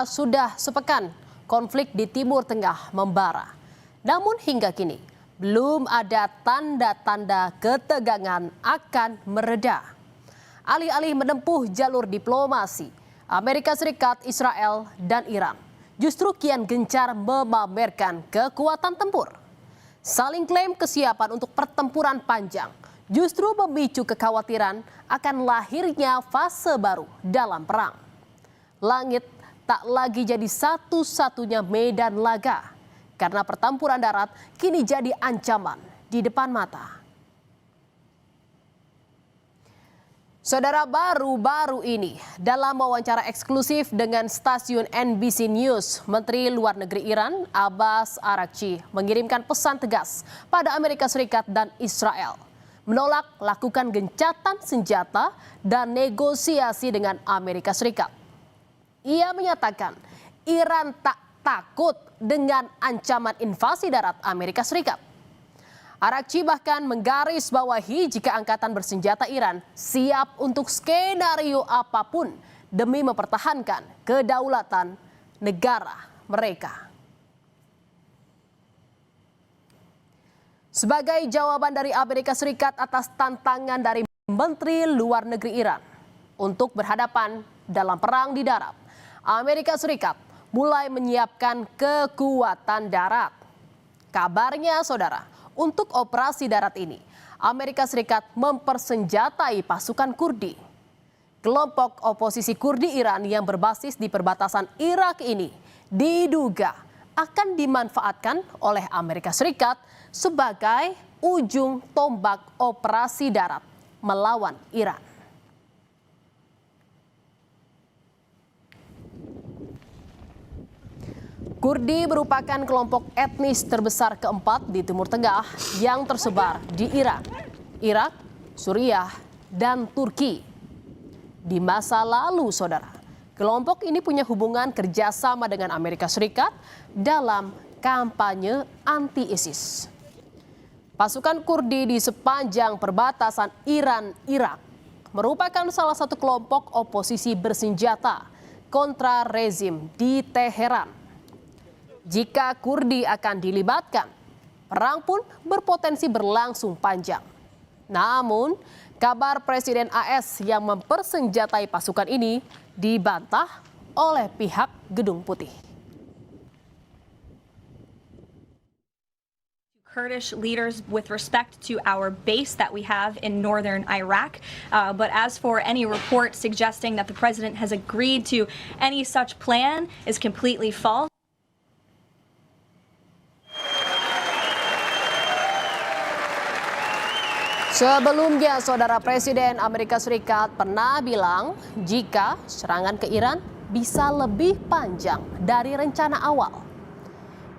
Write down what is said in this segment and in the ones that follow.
Sudah sepekan konflik di Timur Tengah membara. Namun hingga kini belum ada tanda-tanda ketegangan akan mereda. Alih-alih menempuh jalur diplomasi, Amerika Serikat, Israel, dan Iran justru kian gencar memamerkan kekuatan tempur. Saling klaim kesiapan untuk pertempuran panjang justru memicu kekhawatiran akan lahirnya fase baru dalam perang. Langit tak lagi jadi satu-satunya medan laga, karena pertempuran darat kini jadi ancaman di depan mata. Saudara, baru-baru ini dalam wawancara eksklusif dengan stasiun NBC News, Menteri Luar Negeri Iran Abbas Araghchi mengirimkan pesan tegas pada Amerika Serikat dan Israel, menolak lakukan gencatan senjata dan negosiasi dengan Amerika Serikat. Ia menyatakan Iran tak takut dengan ancaman invasi darat Amerika Serikat. Araghchi bahkan menggarisbawahi jika angkatan bersenjata Iran siap untuk skenario apapun demi mempertahankan kedaulatan negara mereka. Sebagai jawaban dari Amerika Serikat atas tantangan dari Menteri Luar Negeri Iran untuk berhadapan dalam perang di darat, Amerika Serikat mulai menyiapkan kekuatan darat. Kabarnya, saudara, untuk operasi darat ini, Amerika Serikat mempersenjatai pasukan Kurdi. Kelompok oposisi Kurdi Iran yang berbasis di perbatasan Irak ini diduga akan dimanfaatkan oleh Amerika Serikat sebagai ujung tombak operasi darat melawan Iran. Kurdi merupakan kelompok etnis terbesar keempat di Timur Tengah yang tersebar di Iran, Irak, Suriah, dan Turki. Di masa lalu, saudara, kelompok ini punya hubungan kerjasama dengan Amerika Serikat dalam kampanye anti-ISIS. Pasukan Kurdi di sepanjang perbatasan Iran-Irak merupakan salah satu kelompok oposisi bersenjata kontra rezim di Teheran. Jika Kurdi akan dilibatkan, perang pun berpotensi berlangsung panjang. Namun, kabar Presiden AS yang mempersenjatai pasukan ini dibantah oleh pihak Gedung Putih. Kurdish leaders with respect to our base that we have in northern Iraq. But as for any report suggesting that the president has agreed to any such plan is completely false. Sebelumnya, saudara, Presiden Amerika Serikat pernah bilang jika serangan ke Iran bisa lebih panjang dari rencana awal.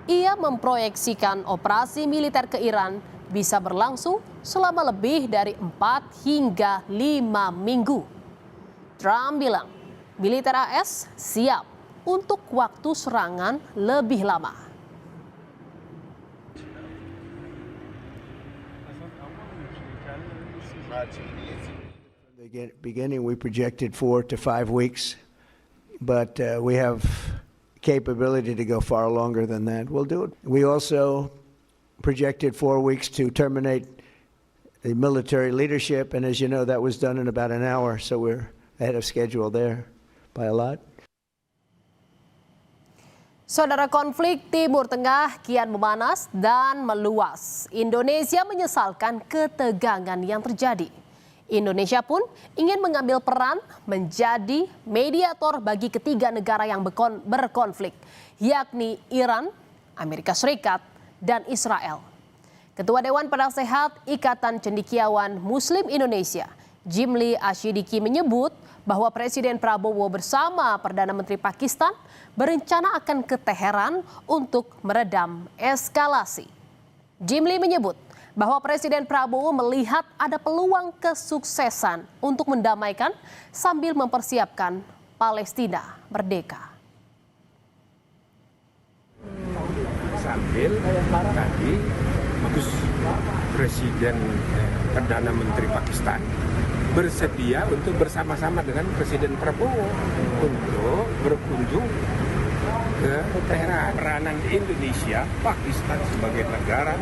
Ia memproyeksikan operasi militer ke Iran bisa berlangsung selama lebih dari 4 hingga 5 minggu. Trump bilang militer AS siap untuk waktu serangan lebih lama. The beginning, we projected 4 to 5 weeks, but we have capability to go far longer than that. We'll do it. We also projected 4 weeks to terminate the military leadership, and as you know, that was done in about an hour, so we're ahead of schedule there by a lot. Saudara, konflik Timur Tengah kian memanas dan meluas. Indonesia menyesalkan ketegangan yang terjadi. Indonesia pun ingin mengambil peran menjadi mediator bagi ketiga negara yang berkonflik, yakni Iran, Amerika Serikat, dan Israel. Ketua Dewan Penasehat Ikatan Cendekiawan Muslim Indonesia, Jimli Asyidiki, menyebut bahwa Presiden Prabowo bersama Perdana Menteri Pakistan berencana akan ke Teheran untuk meredam eskalasi. Jimli menyebut bahwa Presiden Prabowo melihat ada peluang kesuksesan untuk mendamaikan sambil mempersiapkan Palestina merdeka. Sambil tadi bagus Presiden Perdana Menteri Pakistan bersedia untuk bersama-sama dengan Presiden Prabowo untuk berkunjung ke Tehran. Peranan Indonesia, Pakistan sebagai negara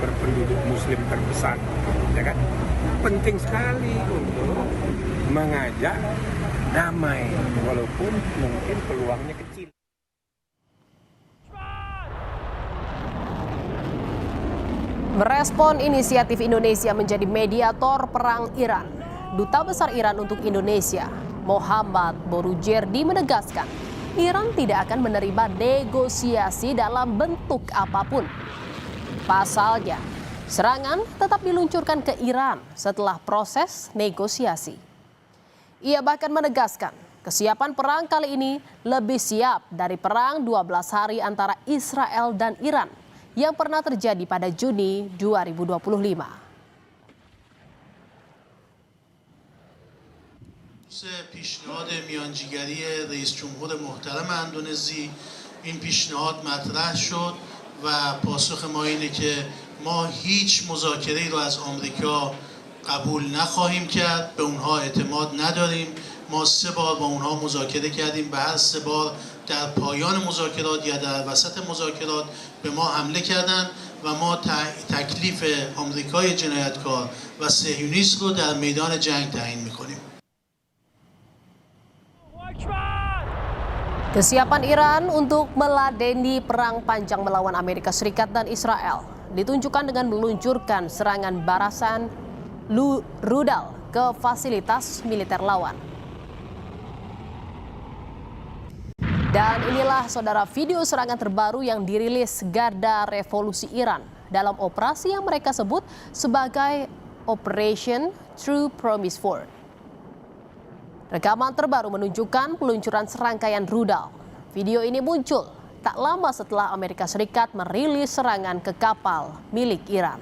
berpenduduk Muslim terbesar, ya kan, penting sekali untuk mengajak damai, walaupun mungkin peluangnya kecil. Merespon inisiatif Indonesia menjadi mediator perang Iran, Duta Besar Iran untuk Indonesia, Muhammad Borujerdi menegaskan, Iran tidak akan menerima negosiasi dalam bentuk apapun. Pasalnya, serangan tetap diluncurkan ke Iran setelah proses negosiasi. Ia bahkan menegaskan, kesiapan perang kali ini lebih siap dari perang 12 hari antara Israel dan Iran yang pernah terjadi pada Juni 2025. پیشنهاد میانجیگری رئیس جمهور محترم اندونزی این پیشنهاد مطرح شد و پاسخ ما اینه که ما هیچ مذاکره‌ای رو از آمریکا قبول نخواهیم کرد، به اونها اعتماد نداریم. ما 3 بار با اونها مذاکره کردیم، به هر 3 بار در پایان مذاکرات یا در وسط مذاکرات به ما حمله کردند و ما تکلیف آمریکای جنایتکار و صهیونیست رو در میدان جنگ تعیین می‌کنیم. Kesiapan Iran untuk meladeni perang panjang melawan Amerika Serikat dan Israel ditunjukkan dengan meluncurkan serangan barasan rudal ke fasilitas militer lawan. Dan inilah saudara video serangan terbaru yang dirilis Garda Revolusi Iran dalam operasi yang mereka sebut sebagai Operation True Promise 4. Rekaman terbaru menunjukkan peluncuran serangkaian rudal. Video ini muncul tak lama setelah Amerika Serikat merilis serangan ke kapal milik Iran.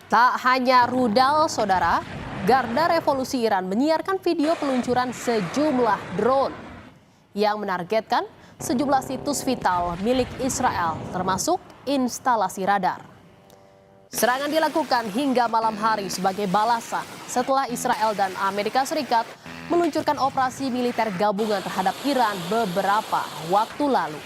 Tak hanya rudal, saudara, Garda Revolusi Iran menyiarkan video peluncuran sejumlah drone yang menargetkan sejumlah situs vital milik Israel, termasuk instalasi radar. Serangan dilakukan hingga malam hari sebagai balasan setelah Israel dan Amerika Serikat meluncurkan operasi militer gabungan terhadap Iran beberapa waktu lalu.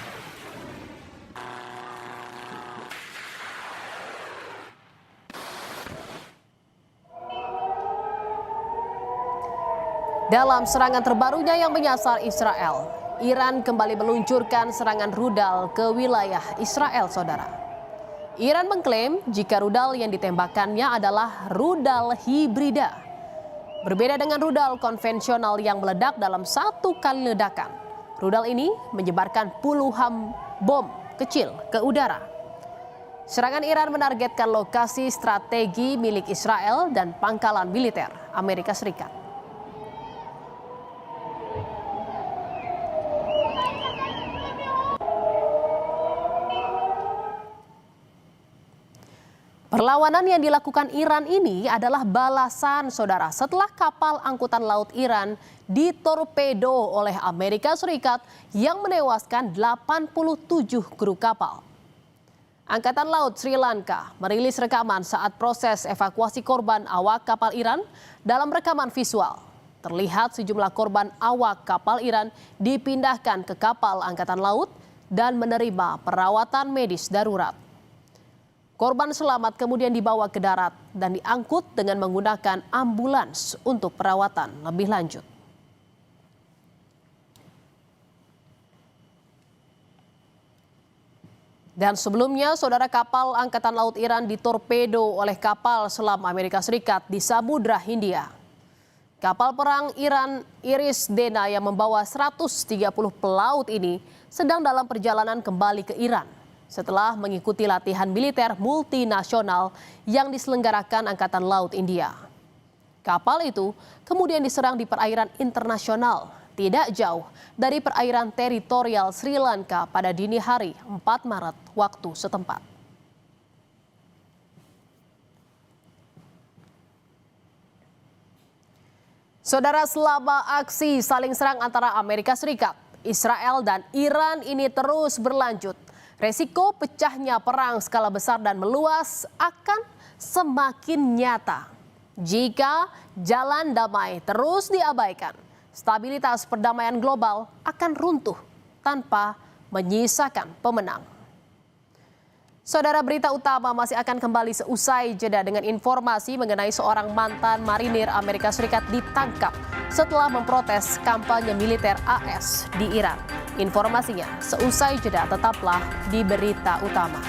Dalam serangan terbarunya yang menyasar Israel, Iran kembali meluncurkan serangan rudal ke wilayah Israel, saudara. Iran mengklaim jika rudal yang ditembakkannya adalah rudal hibrida. Berbeda dengan rudal konvensional yang meledak dalam satu kali ledakan. Rudal ini menyebarkan puluhan bom kecil ke udara. Serangan Iran menargetkan lokasi strategi milik Israel dan pangkalan militer Amerika Serikat. Perlawanan yang dilakukan Iran ini adalah balasan, saudara, setelah kapal angkutan laut Iran ditorpedo oleh Amerika Serikat yang menewaskan 87 kru kapal. Angkatan Laut Sri Lanka merilis rekaman saat proses evakuasi korban awak kapal Iran. Dalam rekaman visual, terlihat sejumlah korban awak kapal Iran dipindahkan ke kapal Angkatan Laut dan menerima perawatan medis darurat. Korban selamat kemudian dibawa ke darat dan diangkut dengan menggunakan ambulans untuk perawatan lebih lanjut. Dan sebelumnya, saudara, kapal Angkatan Laut Iran ditorpedo oleh kapal selam Amerika Serikat di Samudra Hindia. Kapal perang Iran Iris Dena yang membawa 130 pelaut ini sedang dalam perjalanan kembali ke Iran setelah mengikuti latihan militer multinasional yang diselenggarakan Angkatan Laut India. Kapal itu kemudian diserang di perairan internasional, tidak jauh dari perairan teritorial Sri Lanka pada dini hari 4 Maret waktu setempat. Saudara, selama aksi saling serang antara Amerika Serikat, Israel, dan Iran ini terus berlanjut, resiko pecahnya perang skala besar dan meluas akan semakin nyata. Jika jalan damai terus diabaikan, stabilitas perdamaian global akan runtuh tanpa menyisakan pemenang. Saudara, berita utama masih akan kembali seusai jeda dengan informasi mengenai seorang mantan marinir Amerika Serikat ditangkap setelah memprotes kampanye militer AS di Iran. Informasinya seusai jeda, tetaplah di berita utama.